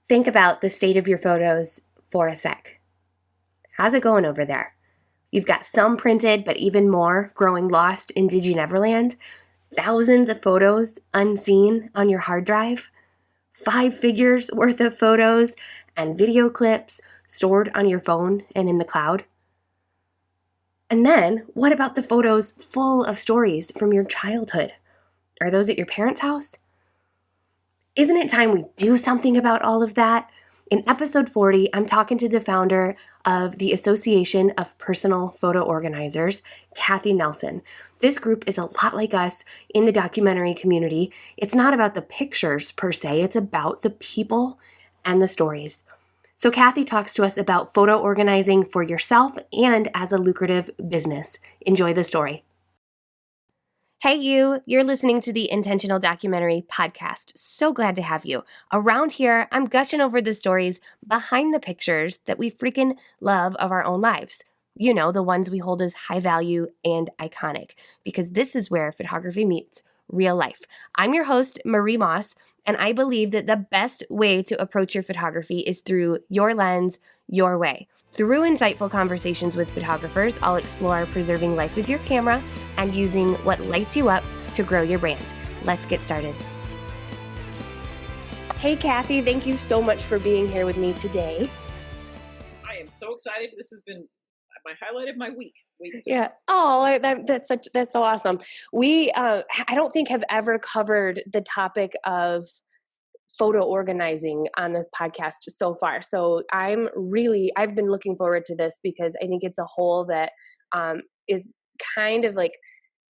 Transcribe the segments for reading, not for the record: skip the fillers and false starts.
Think about the state of your photos for a sec. How's it going over there? You've got some printed, but even more growing lost in Digi Neverland. Thousands of photos unseen on your hard drive. 5 figures worth of photos and video clips stored on your phone and in the cloud. And then, what about the photos full of stories from your childhood? Are those at your parents' house? Isn't it time we do something about all of that? In episode 40, I'm talking to the founder of the Association of Personal Photo Organizers, Cathi Nelson. This group is a lot like us in the documentary community. It's not about the pictures per se, it's about the people and the stories. So Cathi talks to us about photo organizing for yourself and as a lucrative business. Enjoy the story. Hey you're listening to the Intentional Documentary Podcast. So glad to have you. Around here, I'm gushing over the stories behind the pictures that we freaking love of our own lives. You know, the ones we hold as high value and iconic, because this is where photography meets real life. I'm your host, Marie Moss, and I believe that the best way to approach your photography is through your lens, your way. Through insightful conversations with photographers, I'll explore preserving life with your camera and using what lights you up to grow your brand. Let's get started. Hey, Cathi, thank you so much for being here with me today. I am so excited. This has been my highlight of my week. Yeah. Oh, that's so awesome. We, I don't think have ever covered the topic of photo organizing on this podcast so far. So I've been looking forward to this because I think it's a hole that is kind of like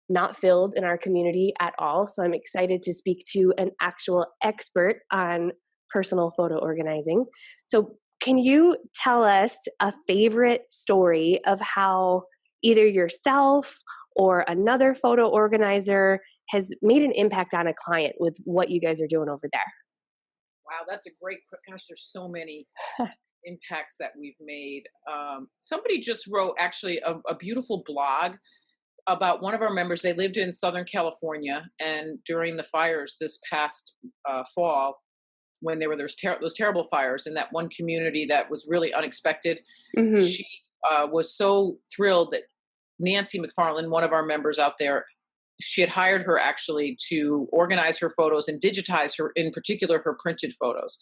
not filled in our community at all. So I'm excited to speak to an actual expert on personal photo organizing. So can you tell us a favorite story of how either yourself or another photo organizer has made an impact on a client with what you guys are doing over there? Wow, that's a great, gosh, there's so many impacts that we've made. Somebody just wrote actually a beautiful blog about one of our members. They lived in Southern California, and during the fires this past fall, when there were those terrible fires in that one community that was really unexpected, she was so thrilled that Nancy McFarland, one of our members out there, she had hired her actually to organize her photos and digitize her, in particular, her printed photos.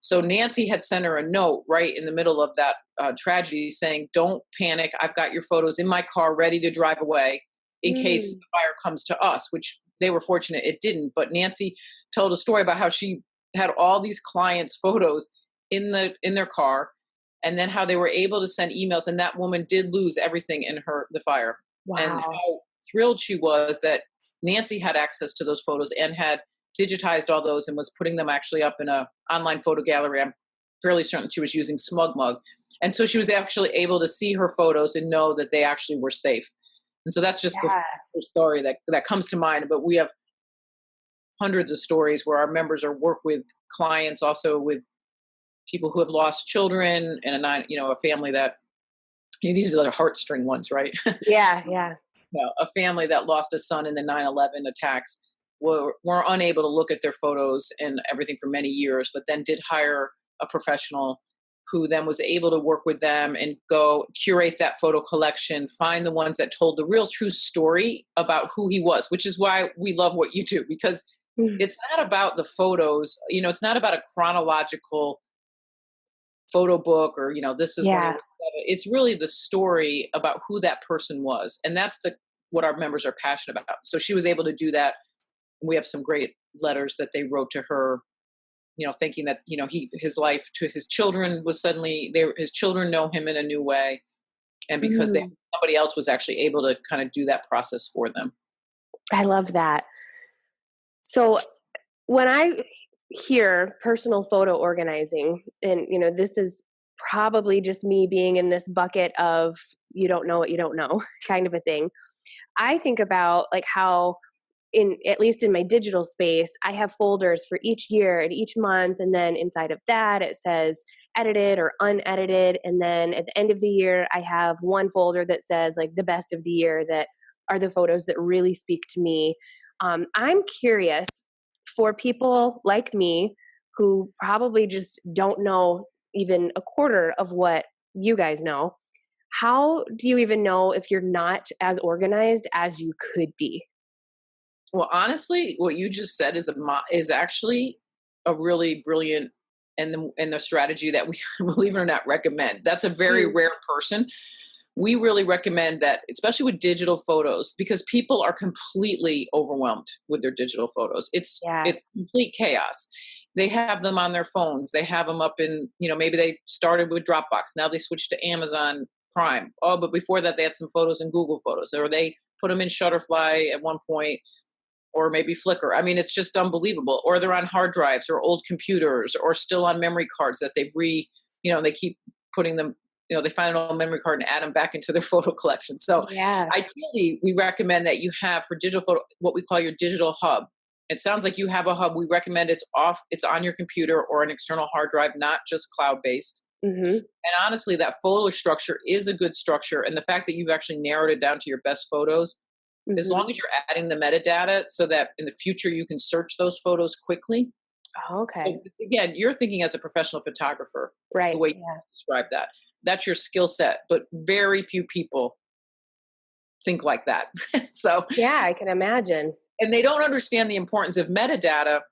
So Nancy had sent her a note right in the middle of that tragedy saying, "Don't panic. I've got your photos in my car ready to drive away in case the fire comes to us," which they were fortunate it didn't. But Nancy told a story about how she had all these clients' photos in their car, and then how they were able to send emails. And that woman did lose everything in the fire. Wow. And how thrilled she was that Nancy had access to those photos and had digitized all those and was putting them actually up in a online photo gallery. I'm fairly certain she was using SmugMug. And so she was actually able to see her photos and know that they actually were safe. And so that's just the story that comes to mind. But we have hundreds of stories where our members work with clients, also with people who have lost children, and a family that, these are the heartstring ones, right? Yeah. A family that lost a son in the 9/11 attacks were unable to look at their photos and everything for many years, but then did hire a professional who then was able to work with them and go curate that photo collection, find the ones that told the real true story about who he was, which is why we love what you do, because it's not about the photos. It's not about a chronological photo book or, this is when he was. It's really the story about who that person was. And that's what our members are passionate about. So she was able to do that. We have some great letters that they wrote to her, thinking that, his life to his children was suddenly his children know him in a new way. And because somebody else was actually able to kind of do that process for them. I love that. So when I hear personal photo organizing, and this is probably just me being in this bucket of you don't know what you don't know kind of a thing, I think about like how at least in my digital space, I have folders for each year and each month, and then inside of that it says edited or unedited, and then at the end of the year I have one folder that says like the best of the year, that are the photos that really speak to me. I'm curious, for people like me who probably just don't know even a quarter of what you guys know. How do you even know if you're not as organized as you could be? Well, honestly, what you just said is actually a really brilliant and the strategy that we believe it or not recommend. That's a very Mm, rare person. We really recommend that, especially with digital photos, because people are completely overwhelmed with their digital photos. It's yeah. it's complete chaos. They have them on their phones. They have them up in, maybe they started with Dropbox. Now they switched to Amazon Prime. Oh, but before that they had some photos in Google Photos, or they put them in Shutterfly at one point, or maybe Flickr. I mean, it's just unbelievable. Or they're on hard drives or old computers or still on memory cards that they keep putting them, they find an old memory card and add them back into their photo collection. So Yeah. ideally, we recommend that you have for digital photo, what we call your digital hub. It sounds like you have a hub. We recommend it's on your computer or an external hard drive, not just cloud based. Mhm. And honestly, that photo structure is a good structure. And the fact that you've actually narrowed it down to your best photos, as Mhm. long as you're adding the metadata so that in the future you can search those photos quickly. Oh, okay. So again, you're thinking as a professional photographer, the Right. way you Yeah. describe that. That's your skill set, but very few people think like that. So, Yeah, I can imagine. and they don't understand the importance of metadata,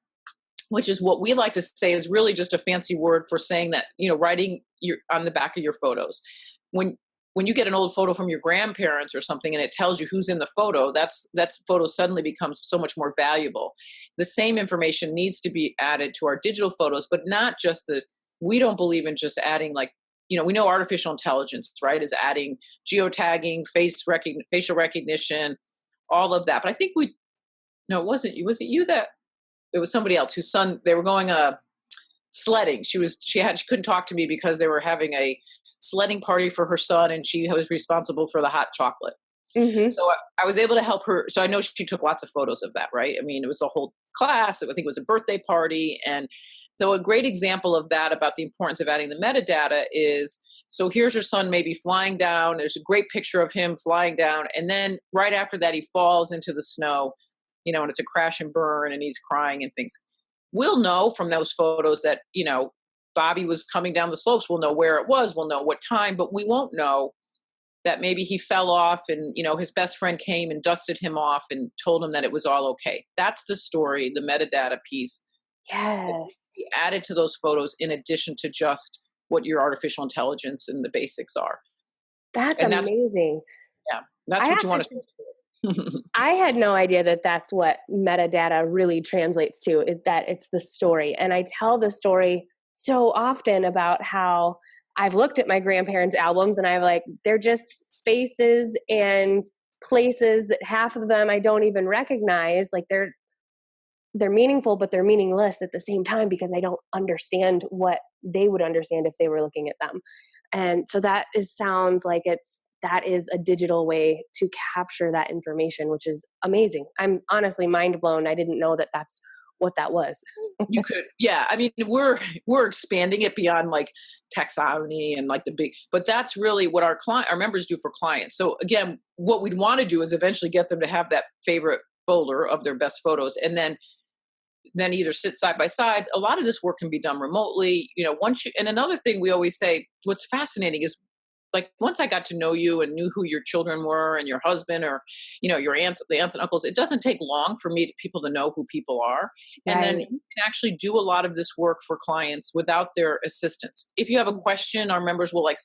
which is what we like to say is really just a fancy word for saying that, writing your on the back of your photos. When you get an old photo from your grandparents or something and it tells you who's in the photo, that's photo suddenly becomes so much more valuable. The same information needs to be added to our digital photos, but not just we don't believe in just adding, like, we know artificial intelligence, right, is adding geotagging, facial recognition, all of that. But I think no, it wasn't you. Was it you that it was somebody else whose son, they were going sledding. She couldn't talk to me because they were having a sledding party for her son, and she was responsible for the hot chocolate. Mhm. So I was able to help her. So I know she took lots of photos of that, right? I mean, it was a whole class. I think it was a birthday party. And so a great example of that, about the importance of adding the metadata, is, so here's her son maybe flying down. There's a great picture of him flying down. And then right after that, he falls into the snow, and it's a crash and burn and he's crying and things. We'll know from those photos that, Bobby was coming down the slopes. We'll know where it was. We'll know what time, but we won't know that maybe he fell off and, his best friend came and dusted him off and told him that it was all okay. That's the story, the metadata piece that needs Yes. to be added to those photos, in addition to just what your artificial intelligence and the basics are. That's And that's, amazing. yeah, I that's what have you to want say, to. I had no idea that that's what metadata really translates to, that it's the story. And I tell the story so often about how I've looked at my grandparents' albums and I'm like, they're just faces and places that half of them I don't even recognize. Like they're meaningful, but they're meaningless at the same time because I don't understand what they would understand if they were looking at them. And so sounds like that is a digital way to capture that information, which is amazing. I'm honestly mind blown. I didn't know that that's what that was. You could, yeah. I mean, we're expanding it beyond like taxonomy and like the big, but that's really what our members do for clients. So again, what we'd want to do is eventually get them to have that favorite folder of their best photos, and then either sit side by side. A lot of this work can be done remotely. And another thing we always say, what's fascinating is, like, once I got to know you and knew who your children were and your husband, or, the aunts and uncles, it doesn't take long for people to know who people are. And then Right. you can actually do a lot of this work for clients without their assistance. If you have a question, our members will like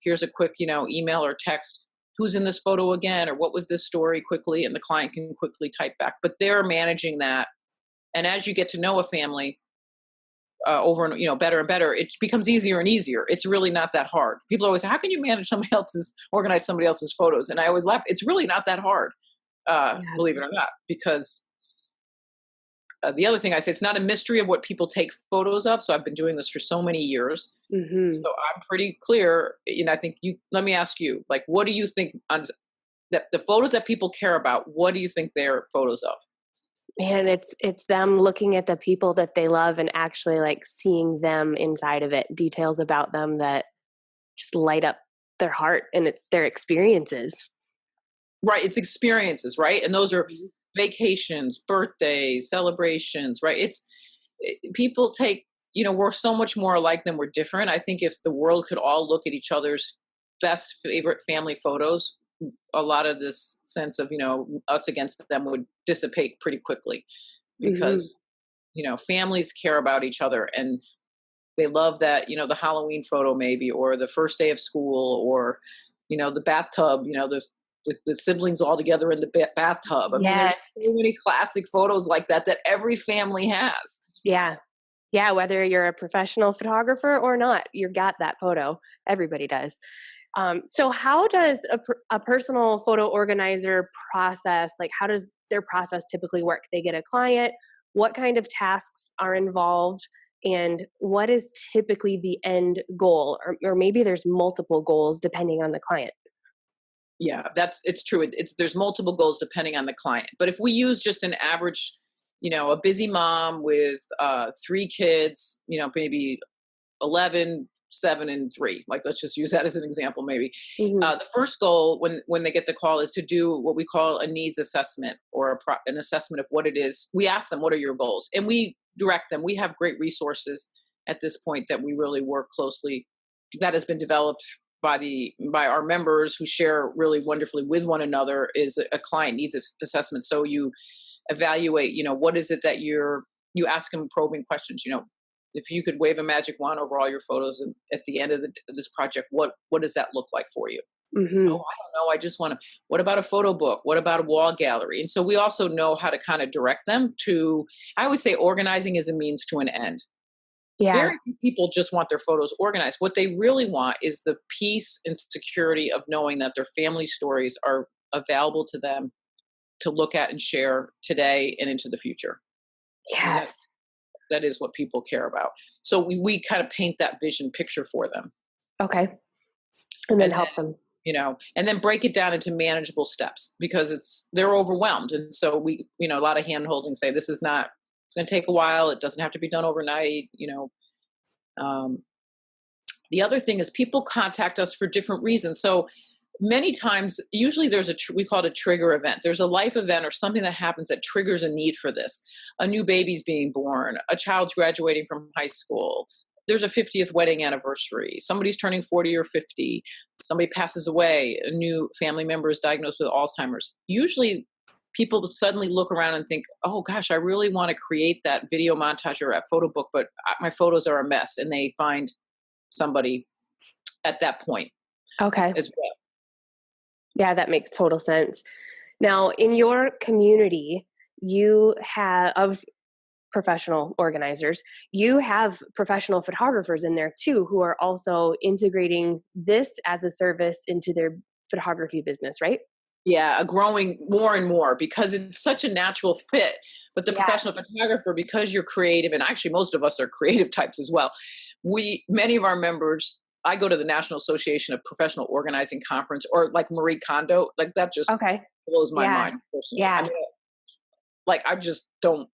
here's a quick, email or text. Who's in this photo again? Or what was this story quickly? And the client can quickly type back, but they're managing that. And as you get to know a family over and better and better, it becomes easier and easier. It's really not that hard. People always say, "How can you organize somebody else's photos?" And I always laugh. It's really not that hard, Yeah. believe it or not. Because the other thing I say, it's not a mystery of what people take photos of. So I've been doing this for so many years. So Hmm. I'm pretty clear. I think let me ask you, like, what do you think that the photos that people care about? What do you think they're photos of? Man, it's them looking at the people that they love and actually like seeing them inside of it, details about them that just light up their heart, and it's their experiences. Right, it's experiences, right? And those are Mhm. vacations, birthdays, celebrations, right? people take, we're so much more alike than we're different. I think if the world could all look at each other's best favorite family photos, a lot of this sense of, us against them would dissipate pretty quickly, Hmm. because, families care about each other, and they love that, the Halloween photo maybe, or the first day of school, or, the bathtub, the siblings all together in the bathtub. I mean, there's Yes. so many classic photos like that that every family has. Yeah. Yeah. Whether you're a professional photographer or not, you got that photo. Everybody does. So how does a personal photo organizer process, like how does their process typically work? They get a client, what kind of tasks are involved, and what is typically the end goal? Or maybe there's multiple goals depending on the client. Yeah, it's true. There's multiple goals depending on the client. But if we use just an average, a busy mom with 3 kids, maybe 11, 7, and 3. Like, let's just use that as an example, maybe. Hmm. The first goal when they get the call is to do what we call a needs assessment, or an assessment of what it is. We ask them, what are your goals? And we direct them. We have great resources at this point that we really work closely, that has been developed by our members, who share really wonderfully with one another, is a client needs assessment. So you evaluate, what is it that you ask them probing questions. If you could wave a magic wand over all your photos, and at the end of this project, what does that look like for you? Oh, Hmm. I don't know. I just want to. What about a photo book? What about a wall gallery? And so we also know how to kind of direct them to. I always say organizing is a means to an end. Yeah. Very few people just want their photos organized. What they really want is the peace and security of knowing that their family stories are available to them to look at and share today and into the future. I mean, Yes. that is what people care about. So we kind of paint that vision picture for them, Okay. And then and help them. and then break it down into manageable steps, because they're overwhelmed. And so we, a lot of hand holding, say, this is not, it's going to take a while. It doesn't have to be done overnight. Um, the other thing is, people contact us for different reasons. So many times, usually there's we call it a trigger event. There's a life event or something that happens that triggers a need for this. A new baby's being born, a child's graduating from high school, there's a 50th wedding anniversary, somebody's turning 40 or 50, somebody passes away, a new family member is diagnosed with Alzheimer's. Usually people suddenly look around and think, oh gosh, I really want to create that video montage or a photo book, but my photos are a mess. And they find somebody at that point Okay. as well. Yeah, that makes total sense. Now, in your community, you have of professional organizers, you have professional photographers in there too who are also integrating this as a service into their photography business, right? Yeah, growing more and more, because it's such a natural fit. But the Yeah. professional photographer, because you're creative, and actually most of us are creative types as well. Many of our members, I go to the National Association of Professional Organizing Conference, or like Marie Kondo, like that just Okay. blows my Yeah. mind personally. I Yeah. mean, like, I just don't.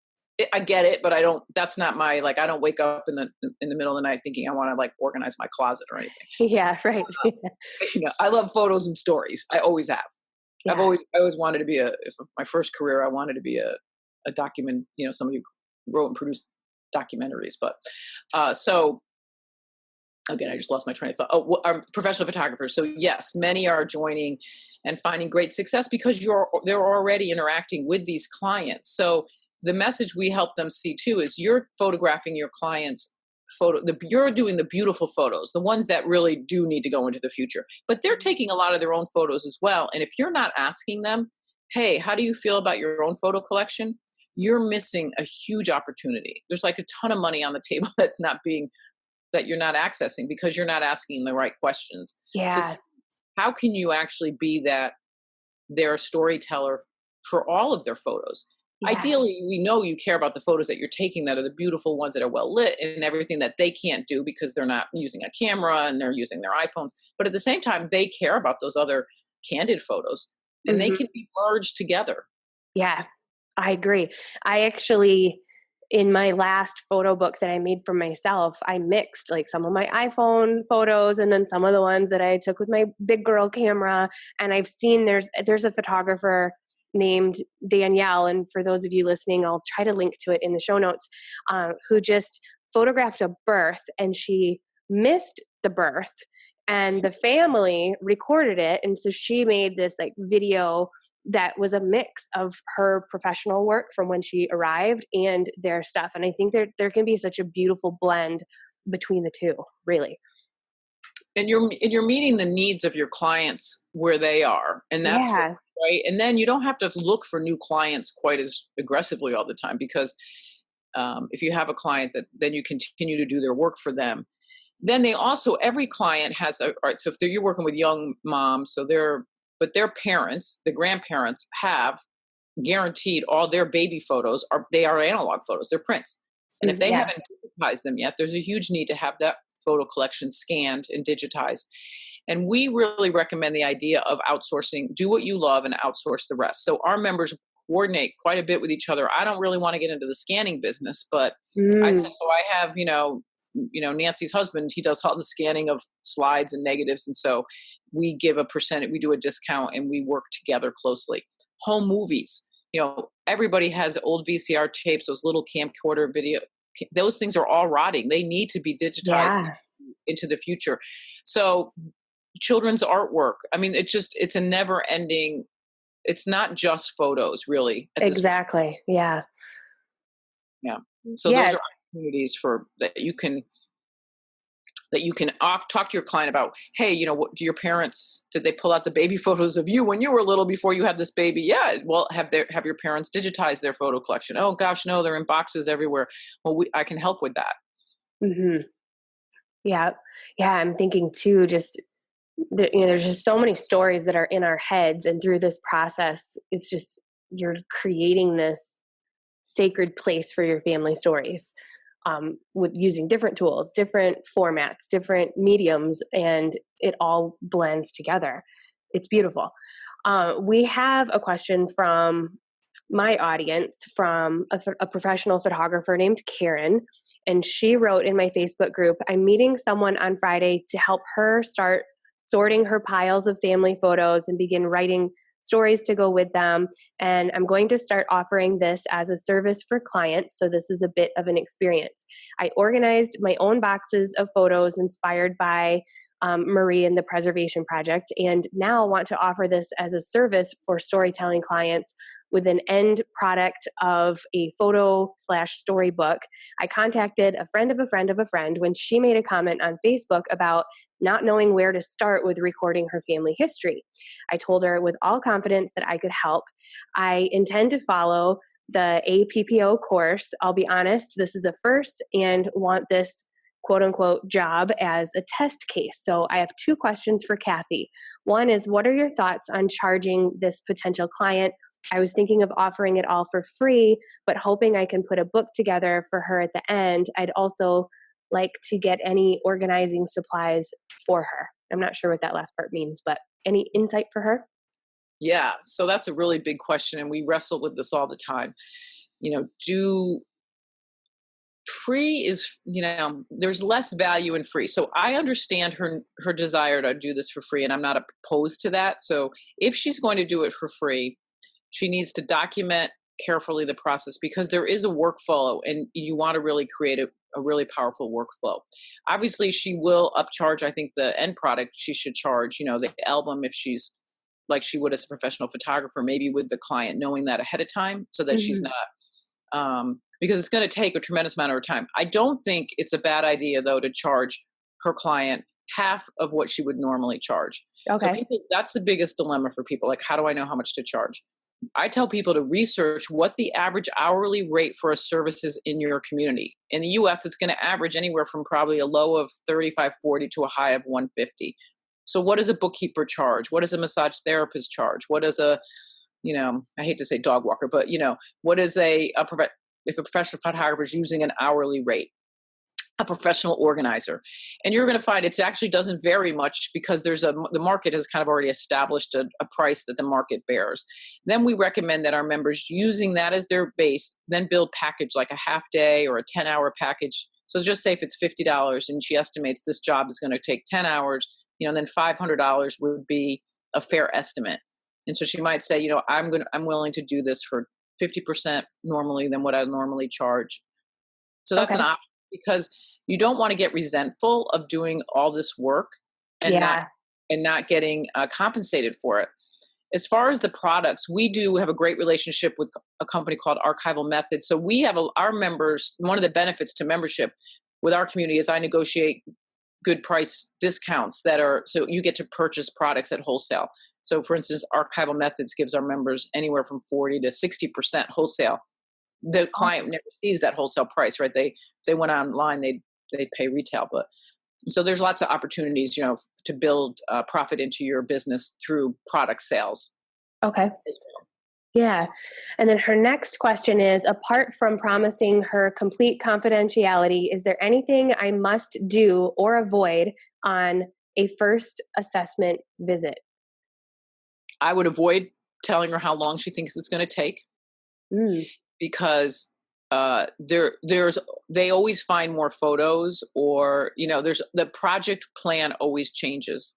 I get it, but I don't. That's not my, like. I don't wake up in the middle of the night thinking I want to like organize my closet or anything. Yeah, right. I love photos and stories. I always have. Yeah. I always wanted to be my first career, I wanted to be a document, somebody who wrote and produced documentaries. But, so again, I just lost my train of thought. Oh, our professional photographers. So yes, many are joining and finding great success because they're already interacting with these clients. So the message we help them see too is, you're photographing your clients you're doing the beautiful photos, the ones that really do need to go into the future, but they're taking a lot of their own photos as well. And if you're not asking them, hey, how do you feel about your own photo collection? You're missing a huge opportunity. There's like a ton of money on the table that you're not accessing, because you're not asking the right questions. Yeah. Just how can you actually be their storyteller for all of their photos? Yeah. Ideally, we know you care about the photos that you're taking, that are the beautiful ones, that are well lit, and everything that they can't do because they're not using a camera and they're using their iPhones. But at the same time, they care about those other candid photos, and they Hmm. can be merged together. Yeah. I agree. I actually, in my last photo book that I made for myself, I mixed like some of my iPhone photos and then some of the ones that I took with my big girl camera. And I've seen there's a photographer named Danielle, and for those of you listening, I'll try to link to it in the show notes, who just photographed a birth, and she missed the birth, and the family recorded it. And so she made this like video that was a mix of her professional work from when she arrived and their stuff. And I think there can be such a beautiful blend between the two, really. And you're meeting the needs of your clients where they are, and that's what, Yeah. right. And then you don't have to look for new clients quite as aggressively all the time, because if you have a client that then you continue to do their work for them, then they also, every client has a, all right, so if you're working with young moms, so but their parents, the grandparents, have guaranteed all their baby photos they are analog photos, they're prints. And if they Yeah. haven't digitized them yet, there's a huge need to have that photo collection scanned and digitized. And we really recommend the idea of outsourcing. Do what you love and outsource the rest. So our members coordinate quite a bit with each other. I don't really want to get into the scanning business, but I said, so I have, Nancy's husband, he does all the scanning of slides and negatives. And so we give a percentage, we do a discount, and we work together closely. Home movies, everybody has old VCR tapes, those little camcorder video, those things are all rotting. They need to be digitized Yeah. into the future. So children's artwork, I mean, it's a never ending, it's not just photos really. Exactly. Yeah. Yeah. So those Yes. are opportunities that you can talk to your client about. Hey, what do your parents, did they pull out the baby photos of you when you were little before you had this baby? Yeah. Well, have your parents digitized their photo collection? Oh gosh, no, they're in boxes everywhere. Well, I can help with that. Mm-hmm. Yeah. Yeah. I'm thinking too, just, there's just so many stories that are in our heads. And through this process, it's just, you're creating this sacred place for your family stories, with using different tools, different formats, different mediums, and it all blends together. It's beautiful. We have a question from my audience from a professional photographer named Karen. And she wrote in my Facebook group, I'm meeting someone on Friday to help her start sorting her piles of family photos and begin writing stories to go with them. And I'm going to start offering this as a service for clients. So this is a bit of an experience. I organized my own boxes of photos inspired by Marie and the Preservation Project, and now want to offer this as a service for storytelling clients with an end product of a photo/storybook. I contacted a friend of a friend of a friend when she made a comment on Facebook about not knowing where to start with recording her family history. I told her with all confidence that I could help. I intend to follow the APPO course. I'll be honest, this is a first and want this quote unquote job as a test case. So I have two questions for Cathi. One is, what are your thoughts on charging this potential client? I was thinking of offering it all for free, but hoping I can put a book together for her at the end. I'd also like to get any organizing supplies for her. I'm not sure what that last part means, but any insight for her? Yeah. So that's a really big question. And we wrestle with this all the time. Free is, there's less value in free. So I understand her desire to do this for free, and I'm not opposed to that. So if she's going to do it for free, she needs to document carefully the process, because there is a workflow and you want to really create a really powerful workflow. Obviously she will upcharge. I think the end product, she should charge, the album, if she's like she would as a professional photographer, maybe with the client, knowing that ahead of time, so that she's not, because it's going to take a tremendous amount of her time. I don't think it's a bad idea though to charge her client half of what she would normally charge. Okay. So that's the biggest dilemma for people. Like, how do I know how much to charge? I tell people to research what the average hourly rate for a service is in your community. In the US, it's going to average anywhere from probably a low of $35-40 to a high of $150. So what does a bookkeeper charge? What does a massage therapist charge? What does I hate to say dog walker, but what is if a professional photographer is using an hourly rate? A professional organizer. And you're going to find it actually doesn't vary much, because the market has kind of already established a price that the market bears. Then we recommend that our members, using that as their base, then build package like a half day or a 10-hour package. So just say if it's $50 and she estimates this job is going to take 10 hours, then $500 would be a fair estimate. And so she might say, you know, I'm willing to do this for 50% normally than what I normally charge. So that's an Okay. option, because you don't want to get resentful of doing all this work and not Yeah. getting compensated for it. As far as the products, we do have a great relationship with a company called Archival Method. So we have our members. One of the benefits to membership with our community is I negotiate good price discounts that are, so you get to purchase products at wholesale. So for instance, Archival Methods gives our members anywhere from 40 to 60% wholesale. The client Awesome. never sees that wholesale price, right? If they went online, they pay retail. But so there's lots of opportunities, you know, to build profit into your business through product sales Okay. as well. Yeah. And then her next question is, apart from promising her complete confidentiality, is there anything I must do or avoid on a first assessment visit? I would avoid telling her how long she thinks it's going to take, Mm. because they always find more photos, or you know, there's the project plan always changes.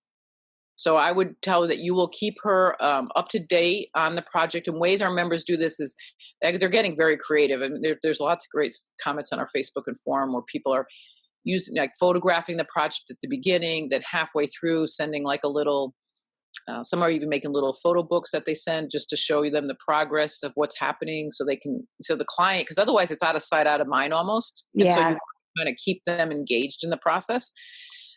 So I would tell her that you will keep her up to date on the project. And ways our members do this is they're getting very creative. I mean, there's lots of great comments on our Facebook and forum where people are using, like, photographing the project at the beginning, that halfway through sending like a little, some are even making little photo books that they send just to show them the progress of what's happening, so so the client, because otherwise it's out of sight, out of mind almost. And so you Yeah. kind of keep them engaged in the process.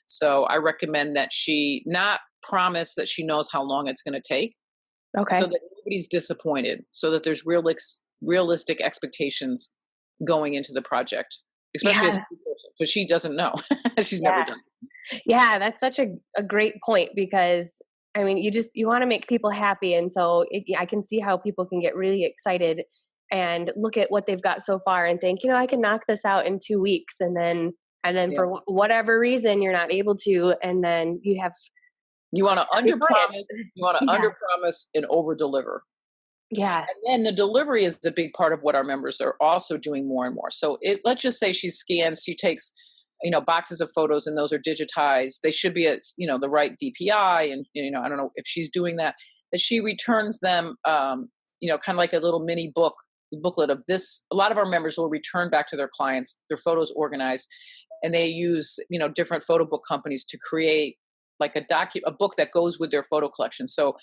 So I recommend that she not promise that she knows how long it's going to take, so Okay. that nobody's disappointed, so that there's realistic expectations going into the project, especially as a Yeah. new person, because she doesn't know. She's never Yeah. done Yeah. That's such a great point, because I mean, you want to make people happy. And so I can see how people can get really excited and look at what they've got so far and think, I can knock this out in 2 weeks. And then it. for whatever reason, you're not able to. And then you have You want to happy under promise, clients. under Yeah. promise and over deliver. Yeah. And then the delivery is a big part of what our members are also doing more and more. So let's just say she takes, boxes of photos, and those are digitized. They should be at, the right DPI. And, I don't know if she's doing that she returns them, kind of like a little mini booklet of this. A lot of our members will return back to their clients, their photos organized, and they use, different photo book companies to create like a book that goes with their photo collection. So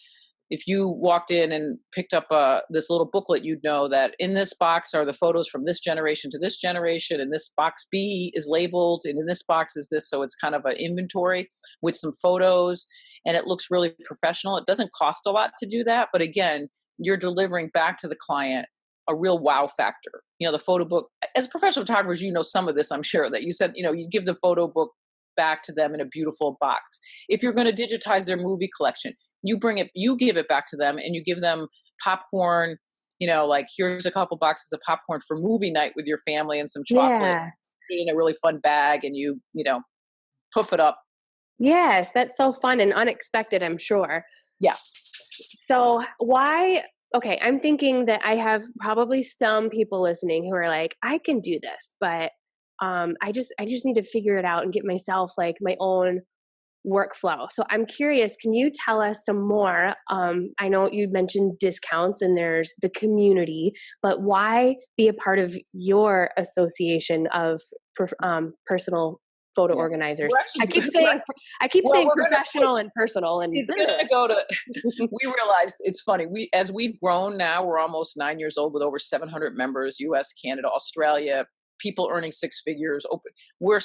if you walked in and picked up this little booklet, you'd know that in this box are the photos from this generation to this generation, and this box B is labeled, and in this box is this. So it's kind of an inventory with some photos, and it looks really professional. It doesn't cost a lot to do that, but again, you're delivering back to the client a real wow factor. The photo book, as professional photographers, some of this, I'm sure, that you said, you give the photo book back to them in a beautiful box. If you're going to digitize their movie collection, you give it back to them, and you give them popcorn, like, here's a couple boxes of popcorn for movie night with your family, and some chocolate, Yeah. put it in a really fun bag, and you puff it up. Yes. That's so fun and unexpected, I'm sure. Yeah. So okay, I'm thinking that I have probably some people listening who are like, I can do this, but I just need to figure it out and get myself like my own workflow. So I'm curious, can you tell us some more? I know you mentioned discounts and there's the community, but why be a part of your association of personal photo Yeah. organizers? We're actually, I keep well, saying we're going to professional and personal, and it's going to go to, we realized it's funny. As we've grown now, we're almost 9 years old with over 700 members, US, Canada, Australia, people earning six figures. We're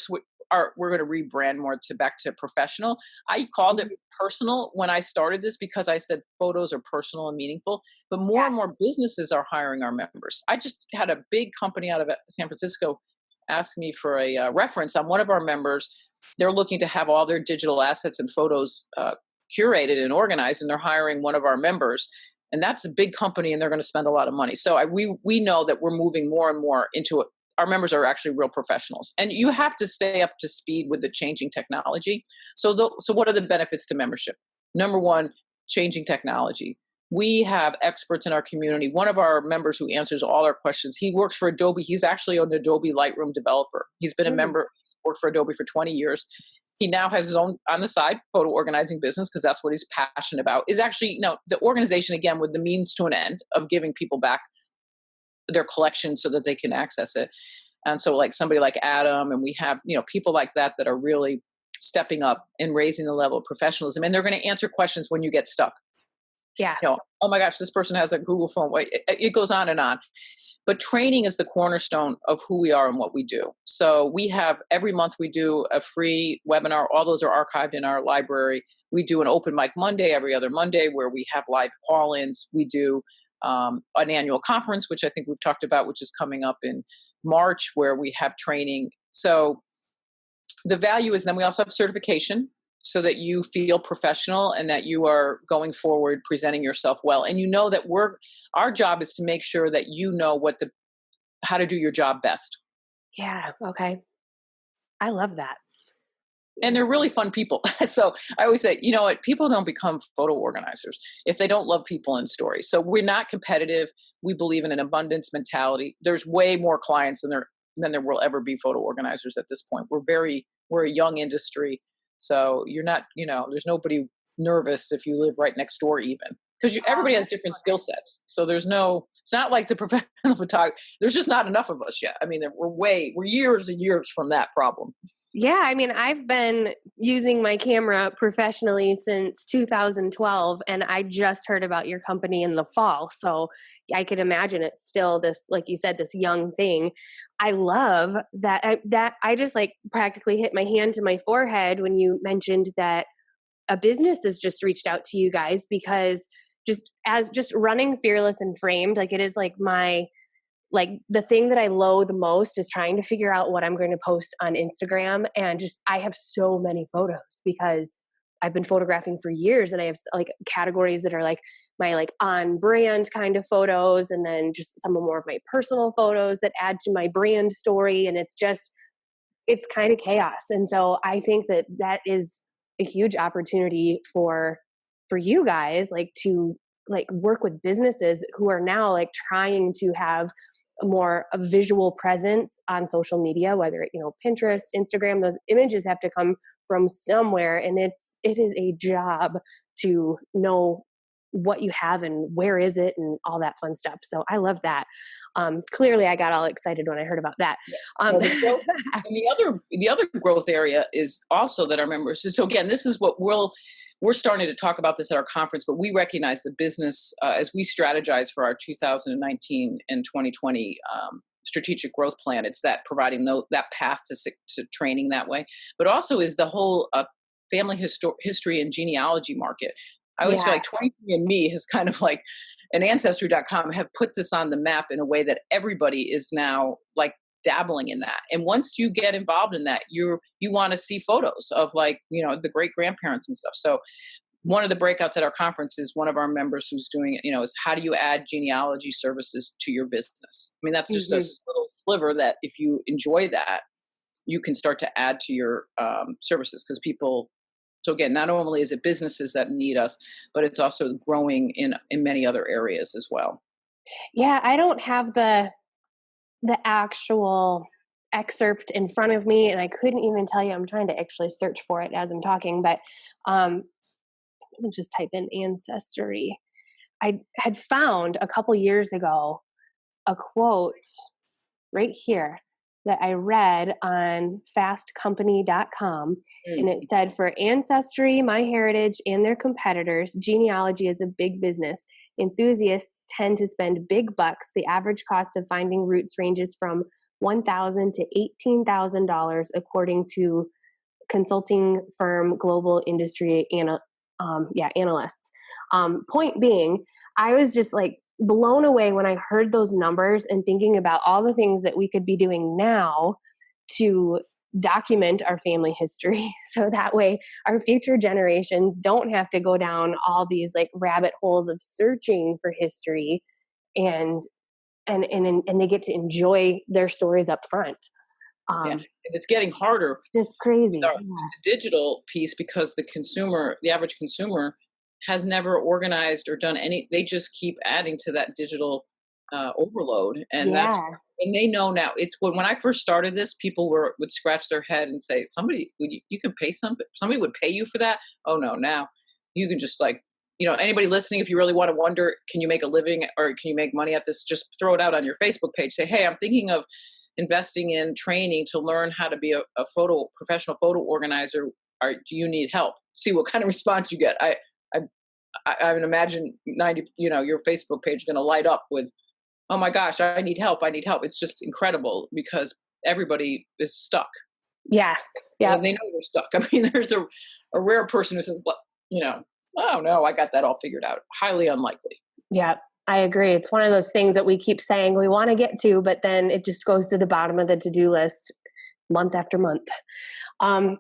going to rebrand more back to professional. I called it personal when I started this, because I said photos are personal and meaningful, but more and more businesses are hiring our members. I just had a big company out of San Francisco ask me for a reference on one of our members. They're looking to have all their digital assets and photos curated and organized, and they're hiring one of our members. And that's a big company, and they're going to spend a lot of money. So we know that we're moving more and more into it. Our members are actually real professionals, and you have to stay up to speed with the changing technology. So what are the benefits to membership? Number one, changing technology. We have experts in our community. One of our members who answers all our questions, he works for Adobe. He's actually an Adobe Lightroom developer. He's been a member, worked for Adobe for 20 years. he now has his own on the side photo organizing business because that's what he's passionate about. Is actually, the organization again with the means to an end of giving people back their collection so that they can access it. And so like somebody like Adam, and we have, people like that that are really stepping up and raising the level of professionalism, and they're going to answer questions when you get stuck. Yeah. Oh my gosh, this person has a Google phone. It goes on and on. But training is the cornerstone of who we are and what we do. So we have every month we do a free webinar. All those are archived in our library. We do an open mic Monday every other Monday where we have live call-ins. We do an annual conference, which I think we've talked about, which is coming up in March, where we have training. So the value is then we also have certification so that you feel professional and that you are going forward presenting yourself well. And that our job is to make sure that how to do your job best. Yeah. Okay. I love that. And they're really fun people. So I always say, people don't become photo organizers if they don't love people and stories. So we're not competitive. We believe in an abundance mentality. There's way more clients than there will ever be photo organizers at this point. We're a young industry. So you're not, there's nobody nervous if you live right next door even. Because everybody has different skill sets. So it's not like the professional photographer. There's just not enough of us yet. I mean, we're years and years from that problem. Yeah. I mean, I've been using my camera professionally since 2012, and I just heard about your company in the fall. So I could imagine it's still this, like you said, this young thing. I love that. I just like practically hit my hand to my forehead when you mentioned that a business has just reached out to you guys, because just running Fearless and Framed, like it is like the thing that I loathe the most is trying to figure out what I'm going to post on Instagram. And I have so many photos because I've been photographing for years, and I have like categories that are like my like on brand kind of photos, and then just some more of my personal photos that add to my brand story. And it's kind of chaos. And so I think that is a huge opportunity for you guys, like to like work with businesses who are now like trying to have a visual presence on social media, whether Pinterest, Instagram. Those images have to come from somewhere, and it is a job to know what you have and where is it and all that fun stuff. So I love that. Clearly I got all excited when I heard about that. And the other growth area is also that our members. So again, this is what we're starting to talk about this at our conference, but we recognize the business as we strategize for our 2019 and 2020 strategic growth plan. It's that providing that path to training that way, but also is the whole family history and genealogy market. I always feel like 23andMe has kind of like, and Ancestry.com have put this on the map in a way that everybody is now like dabbling in that. And once you get involved in that, you want to see photos of like, the great grandparents and stuff. So one of the breakouts at our conference is one of our members who's doing it, is how do you add genealogy services to your business? I mean, that's just a little sliver that if you enjoy that, you can start to add to your services, because people. So again, not only is it businesses that need us, but it's also growing in many other areas as well. Yeah, I don't have the actual excerpt in front of me, and I couldn't even tell you. I'm trying to actually search for it as I'm talking, but let me just type in Ancestry. I had found a couple years ago a quote right here that I read on fastcompany.com. And it said, for Ancestry, MyHeritage, and their competitors, genealogy is a big business. Enthusiasts tend to spend big bucks. The average cost of finding roots ranges from $1,000 to $18,000, according to consulting firm Global Industry Analysts. Point being, I was just like blown away when I heard those numbers and thinking about all the things that we could be doing now to document our family history. So that way our future generations don't have to go down all these like rabbit holes of searching for history, and they get to enjoy their stories up front. And it's getting harder. It's crazy. The digital piece, because the average consumer has never organized or done they just keep adding to that digital overload. And that's And they know now. It's when I first started this, people would scratch their head and say, "Somebody, you can pay somebody would pay you for that." Oh no, now you can just like, anybody listening, if you really want to wonder, can you make a living or can you make money at this? Just throw it out on your Facebook page. Say, "Hey, I'm thinking of investing in training to learn how to be a professional photo organizer. Do you need help?" See what kind of response you get. I would imagine 90, your Facebook page is going to light up with, "Oh my gosh, I need help. I need help." It's just incredible because everybody is stuck. Yeah. Yeah. And they know they're stuck. I mean, there's a rare person who says, you know, "Oh no, I got that all figured out." Highly unlikely. Yeah. I agree. It's one of those things that we keep saying we want to get to, but then it just goes to the bottom of the to-do list month after month.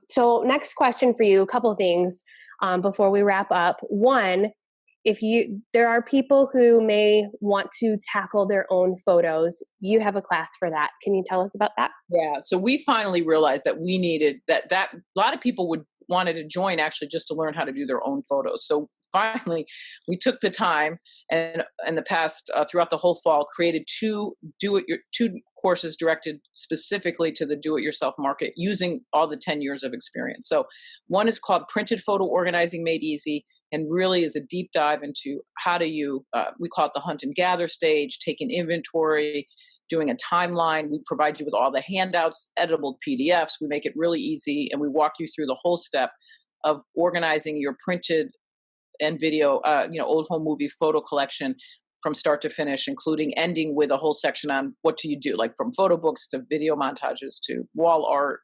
So next question for you, a couple of things before we wrap up. One, there are people who may want to tackle their own photos. You have a class for that. Can you tell us about that? Yeah. So we finally realized that we needed that a lot of people wanted to join actually just to learn how to do their own photos. So finally, we took the time and in the past throughout the whole fall created two courses directed specifically to the do-it-yourself market using all the 10 years of experience. So one is called Printed Photo Organizing Made Easy, and really is a deep dive into how do you we call it the hunt and gather stage, taking inventory, doing a timeline. We provide you with all the handouts, editable PDFs. We make it really easy, and we walk you through the whole step of organizing your printed and video, old home movie photo collection from start to finish, including ending with a whole section on what do you do, like from photo books to video montages to wall art,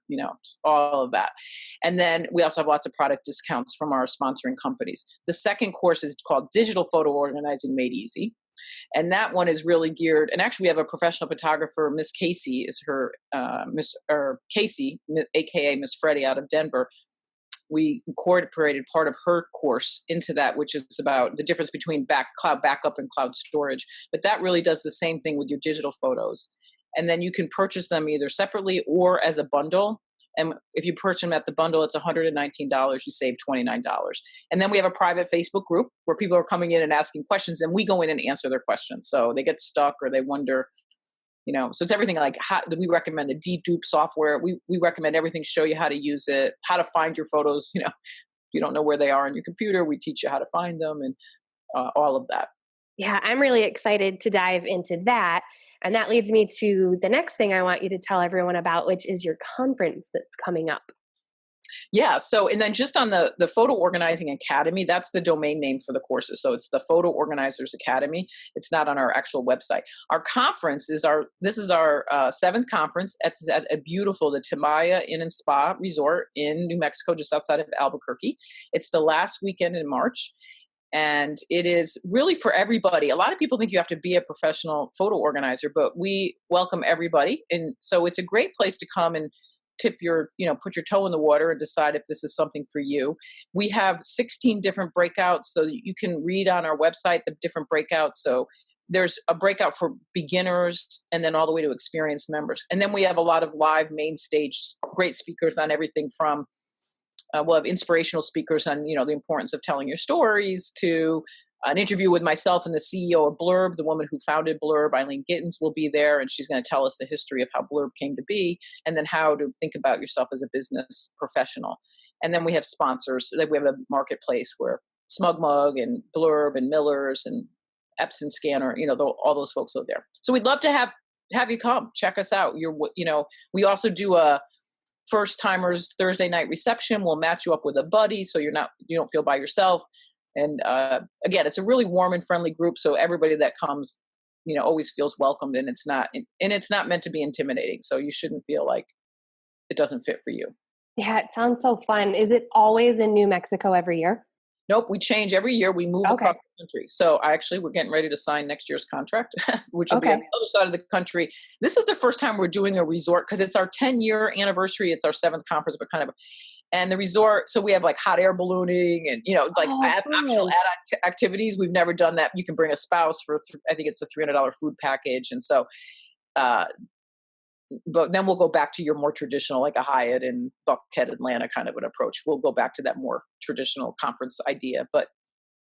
all of that. And then we also have lots of product discounts from our sponsoring companies. The second course is called Digital Photo Organizing Made Easy. And that one is really geared, and actually we have a professional photographer, Miss Casey is her, Casey, AKA Miss Freddie out of Denver. We incorporated part of her course into that, which is about the difference between cloud backup and cloud storage. But that really does the same thing with your digital photos. And then you can purchase them either separately or as a bundle. And if you purchase them at the bundle, it's $119. You save $29. And then we have a private Facebook group where people are coming in and asking questions, and we go in and answer their questions. So they get stuck or they wonder, so it's everything like how we recommend the dedupe software. We recommend everything, show you how to use it, how to find your photos. If you don't know where they are on your computer, we teach you how to find them and all of that. Yeah, I'm really excited to dive into that. And that leads me to the next thing I want you to tell everyone about, which is your conference that's coming up. Yeah. So, and then just on the Photo Organizing Academy, that's the domain name for the courses. So it's the Photo Organizers Academy. It's not on our actual website. Our conference is our 7th conference at a beautiful, the Timaya Inn and Spa Resort in New Mexico, just outside of Albuquerque. It's the last weekend in March. And it is really for everybody. A lot of people think you have to be a professional photo organizer, but we welcome everybody. And so it's a great place to come and put your toe in the water and decide if this is something for you. We have 16 different breakouts, so you can read on our website the different breakouts. So there's a breakout for beginners and then all the way to experienced members. And then we have a lot of live main stage, great speakers on everything from we'll have inspirational speakers on, the importance of telling your stories, to an interview with myself and the CEO of Blurb. The woman who founded Blurb, Eileen Gittins, will be there, and she's going to tell us the history of how Blurb came to be, and then how to think about yourself as a business professional. And then we have sponsors. We have a marketplace where Smug Mug and Blurb and Miller's and Epson Scanner, all those folks are there. So we'd love to have you come check us out. We also do a first timers Thursday night reception. We'll match you up with a buddy so you don't feel by yourself. And again, it's a really warm and friendly group, so everybody that comes, always feels welcomed, and it's not meant to be intimidating. So you shouldn't feel like it doesn't fit for you. Yeah, it sounds so fun. Is it always in New Mexico every year? Nope, we change every year. We move across the country. So we're getting ready to sign next year's contract, which will be on the other side of the country. This is the first time we're doing a resort because it's our 10-year anniversary. It's our 7th conference, but and the resort. So we have like hot air ballooning and, optional add activities. We've never done that. You can bring a spouse for, I think it's a $300 food package. And so, but then we'll go back to your more traditional, like a Hyatt in Buckhead, Atlanta kind of an approach. We'll go back to that more traditional conference idea, but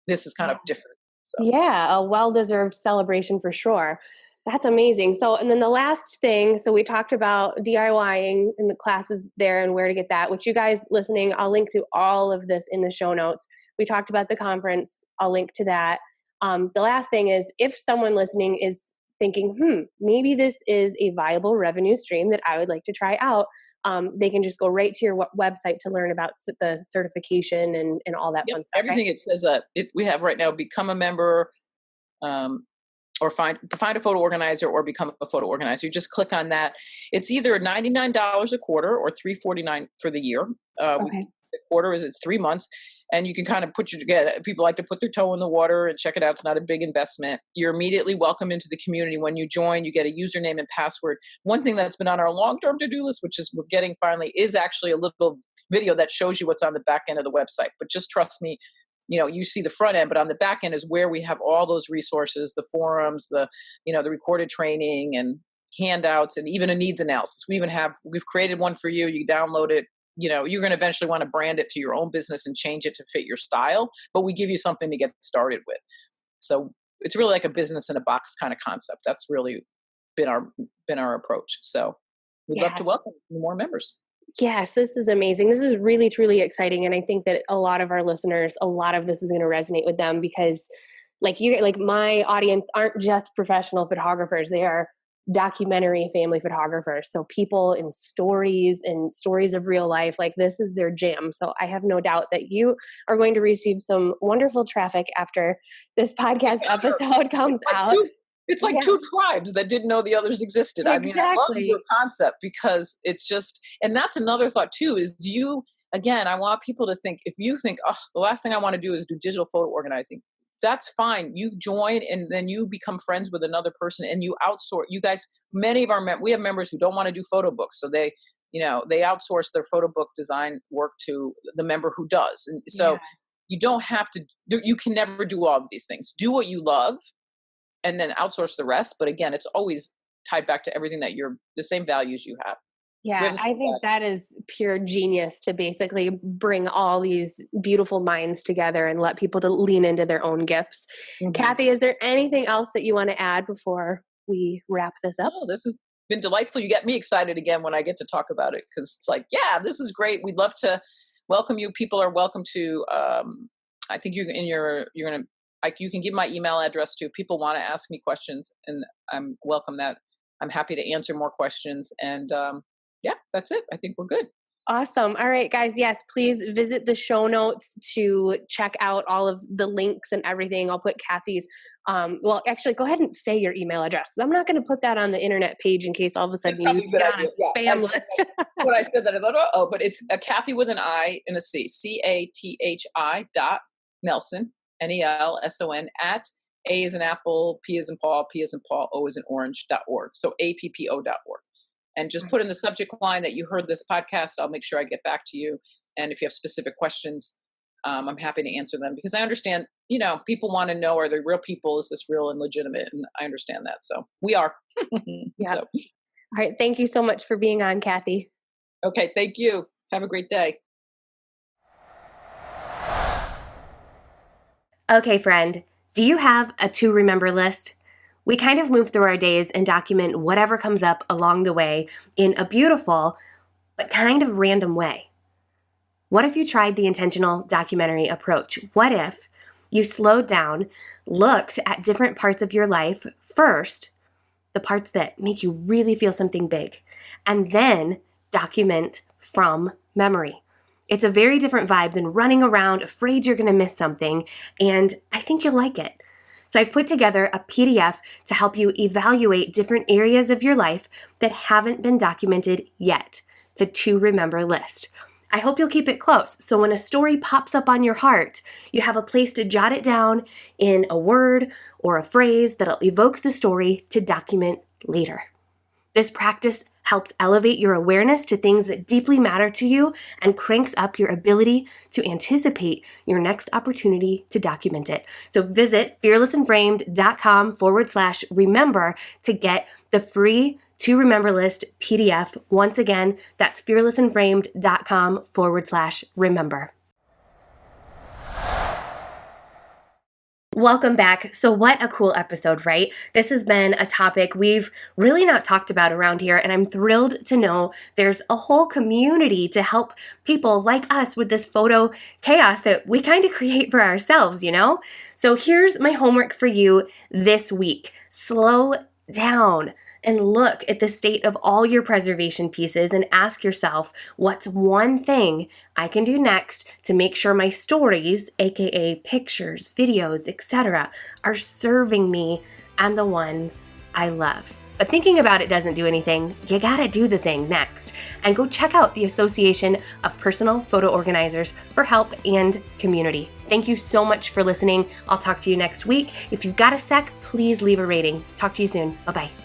this is kind of different. So. Yeah, a well-deserved celebration for sure. That's amazing. So, and then the last thing, so we talked about DIYing and the classes there and where to get that, which you guys listening, I'll link to all of this in the show notes. We talked about the conference. I'll link to that. The last thing is if someone listening is thinking, maybe this is a viable revenue stream that I would like to try out, they can just go right to your website to learn about the certification and all that Yep, fun stuff. everything Right? it says we have right now, become a member, or find a photo organizer or become a photo organizer. You just click on that. It's either $99 a quarter or $349 for the year. Okay. The quarter is it's 3 months, and you can kind of people like to put their toe in the water and check it out. It's not a big investment. You're immediately welcome into the community. When you join, you get a username and password. One thing that's been on our long-term to-do list, which is we're getting finally, is actually a little video that shows you what's on the back end of the website. But just trust me, you see the front end, but on the back end is where we have all those resources, the forums, the recorded training and handouts, and even a needs analysis. We've created one for you. You download it. You're going to eventually want to brand it to your own business and change it to fit your style, but we give you something to get started with. So it's really like a business in a box kind of concept. That's really been our approach. So we'd love to welcome more members. Yes, this is amazing. This is really, truly exciting. And I think that a lot of our listeners, a lot of this is going to resonate with them because like my audience aren't just professional photographers. They are documentary family photographers. So people in stories and stories of real life, like this is their jam. So I have no doubt that you are going to receive some wonderful traffic after this podcast episode comes out. It's like two tribes that didn't know the others existed. Exactly. I mean, I love your concept because it's just, and that's another thought too, is again, I want people to think, if you think, oh, the last thing I want to do is do digital photo organizing, that's fine. You join and then you become friends with another person and you outsource. You guys, many of we have members who don't want to do photo books. So they outsource their photo book design work to the member who does. And so you don't have to, you can never do all of these things. Do what you love and then outsource the rest. But again, it's always tied back to everything that the same values you have. Yeah, I think that is pure genius to basically bring all these beautiful minds together and let people to lean into their own gifts. Mm-hmm. Cathi, is there anything else that you want to add before we wrap this up? Oh, this has been delightful. You get me excited again when I get to talk about it because it's like, yeah, this is great. We'd love to welcome you. People are welcome to, I think you're going to, you can give my email address to people want to ask me questions and I'm welcome that. I'm happy to answer more questions. And yeah, that's it. I think we're good. Awesome. All right, guys. Yes, please visit the show notes to check out all of the links and everything. I'll put Cathy's, well, actually go ahead and say your email address. I'm not going to put that on the internet page in case all of a sudden you get on a spam list. When I said that, I thought, but it's a Cathi with an I and a C, CATHI.Nelson. NELSON at A as in Apple, P as in Paul, O as in orange.org. So APPO.org. And just put in the subject line that you heard this podcast. I'll make sure I get back to you. And if you have specific questions, I'm happy to answer them because I understand, people want to know, are they real people? Is this real and legitimate? And I understand that. So we are. Yeah. So. All right. Thank you so much for being on, Cathi. Okay. Thank you. Have a great day. Okay, friend, do you have a to remember list? We kind of move through our days and document whatever comes up along the way in a beautiful but kind of random way. What if you tried the intentional documentary approach? What if you slowed down, looked at different parts of your life first, the parts that make you really feel something big, and then document from memory? It's a very different vibe than running around afraid you're going to miss something, and I think you'll like it. So I've put together a PDF to help you evaluate different areas of your life that haven't been documented yet, the to remember list. I hope you'll keep it close, so when a story pops up on your heart, you have a place to jot it down in a word or a phrase that'll evoke the story to document later. This practice helps elevate your awareness to things that deeply matter to you and cranks up your ability to anticipate your next opportunity to document it. So visit fearlessandframed.com/remember to get the free To Remember List PDF. Once again, that's fearlessandframed.com/remember. Welcome back. So what a cool episode, right? This has been a topic we've really not talked about around here, and I'm thrilled to know there's a whole community to help people like us with this photo chaos that we kind of create for ourselves, you know? So here's my homework for you this week. Slow down and look at the state of all your preservation pieces and ask yourself, what's one thing I can do next to make sure my stories, aka pictures, videos, etc., are serving me and the ones I love. But thinking about it doesn't do anything. You gotta do the thing next. And go check out the Association of Personal Photo Organizers for help and community. Thank you so much for listening. I'll talk to you next week. If you've got a sec, please leave a rating. Talk to you soon. Bye-bye.